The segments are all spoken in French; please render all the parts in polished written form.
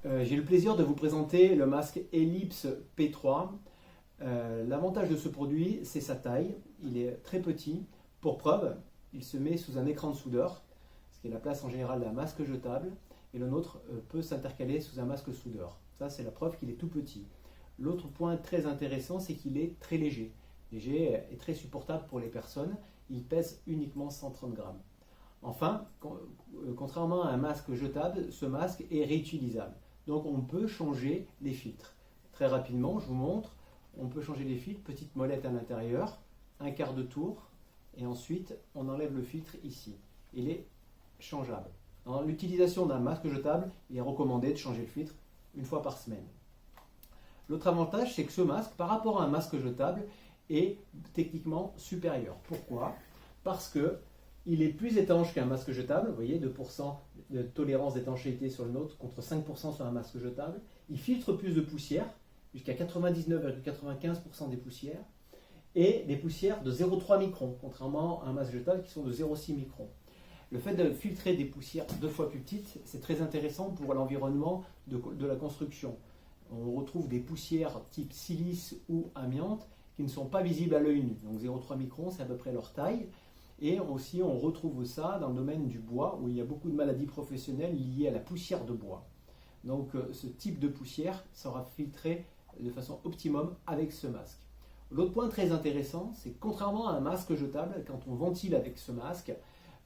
J'ai le plaisir de vous présenter le masque Ellipse P3. L'avantage de ce produit, c'est sa taille. Il est très petit. Pour preuve, il se met sous un écran de soudeur, ce qui est la place en général d'un masque jetable, et le nôtre peut s'intercaler sous un masque soudeur. Ça, c'est la preuve qu'il est tout petit. L'autre point très intéressant, c'est qu'il est très léger. Léger et très supportable pour les personnes. Il pèse uniquement 130 grammes. Enfin, contrairement à un masque jetable, ce masque est réutilisable. Donc on peut changer les filtres. Très rapidement, je vous montre, on peut changer les filtres, petite molette à l'intérieur, un quart de tour, et ensuite on enlève le filtre ici. Il est changeable. Dans l'utilisation d'un masque jetable, il est recommandé de changer le filtre une fois par semaine. L'autre avantage, c'est que ce masque, par rapport à un masque jetable, est techniquement supérieur. Pourquoi? Parce que il est plus étanche qu'un masque jetable. Vous voyez, 2% de tolérance d'étanchéité sur le nôtre contre 5% sur un masque jetable. Il filtre plus de poussière, jusqu'à 99,95% des poussières, et des poussières de 0,3 microns, contrairement à un masque jetable qui sont de 0,6 microns. Le fait de filtrer des poussières 2 fois plus petites, c'est très intéressant pour l'environnement de la construction. On retrouve des poussières type silice ou amiante qui ne sont pas visibles à l'œil nu. Donc 0,3 microns, c'est à peu près leur taille. Et aussi, on retrouve ça dans le domaine du bois, où il y a beaucoup de maladies professionnelles liées à la poussière de bois. Donc, ce type de poussière sera filtré de façon optimum avec ce masque. L'autre point très intéressant, c'est que contrairement à un masque jetable, quand on ventile avec ce masque,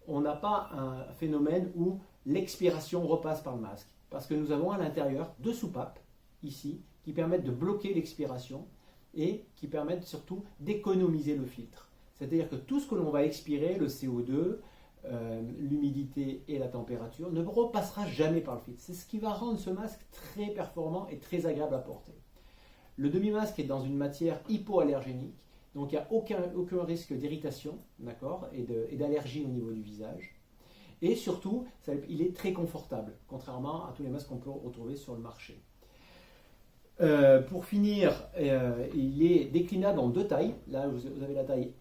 on n'a pas un phénomène où l'expiration repasse par le masque. Parce que nous avons à l'intérieur 2 soupapes, ici, qui permettent de bloquer l'expiration et qui permettent surtout d'économiser le filtre. C'est-à-dire que tout ce que l'on va expirer, le CO2, l'humidité et la température, ne repassera jamais par le filtre. C'est ce qui va rendre ce masque très performant et très agréable à porter. Le demi-masque est dans une matière hypoallergénique, donc il n'y a aucun risque d'irritation, d'accord, et d'allergie au niveau du visage. Et surtout, il est très confortable, contrairement à tous les masques qu'on peut retrouver sur le marché. Pour finir, il est déclinable en 2 tailles. Là, vous avez la taille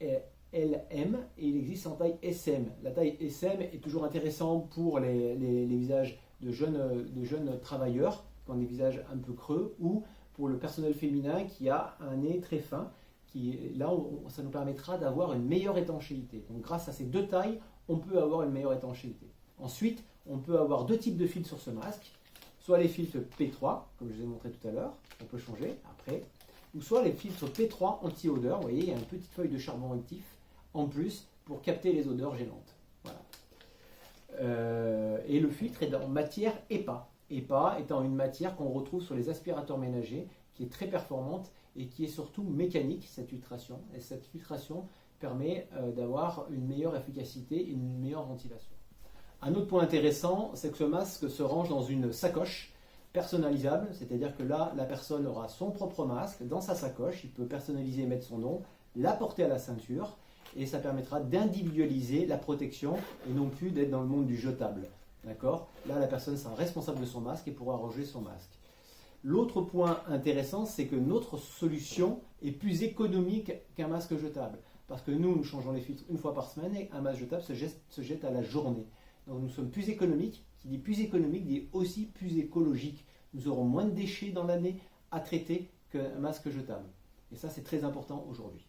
LM et il existe en taille SM. La taille SM est toujours intéressante pour les visages de jeunes travailleurs qui ont des visages un peu creux, ou pour le personnel féminin qui a un nez très fin. Ça nous permettra d'avoir une meilleure étanchéité. Donc grâce à ces 2 tailles, on peut avoir une meilleure étanchéité. Ensuite, on peut avoir 2 types de filtres sur ce masque. Soit les filtres P3, comme je vous ai montré tout à l'heure, on peut changer après, ou soit les filtres P3 anti-odeur. Vous voyez, il y a une petite feuille de charbon actif en plus pour capter les odeurs gênantes. Voilà. Et le filtre est en matière EPA. EPA étant une matière qu'on retrouve sur les aspirateurs ménagers, qui est très performante et qui est surtout mécanique, cette filtration. Et cette filtration permet d'avoir une meilleure efficacité et une meilleure ventilation. Un autre point intéressant, c'est que ce masque se range dans une sacoche personnalisable, c'est-à-dire que là, la personne aura son propre masque dans sa sacoche, il peut personnaliser et mettre son nom, la porter à la ceinture, et ça permettra d'individualiser la protection et non plus d'être dans le monde du jetable. D'accord? Là, la personne sera responsable de son masque et pourra ranger son masque. L'autre point intéressant, c'est que notre solution est plus économique qu'un masque jetable. Parce que nous changeons les filtres une fois par semaine et un masque jetable se jette à la journée. Donc nous sommes plus économiques. Qui dit plus économique dit aussi plus écologique. Nous aurons moins de déchets dans l'année à traiter qu'un masque jetable. Et ça, c'est très important aujourd'hui.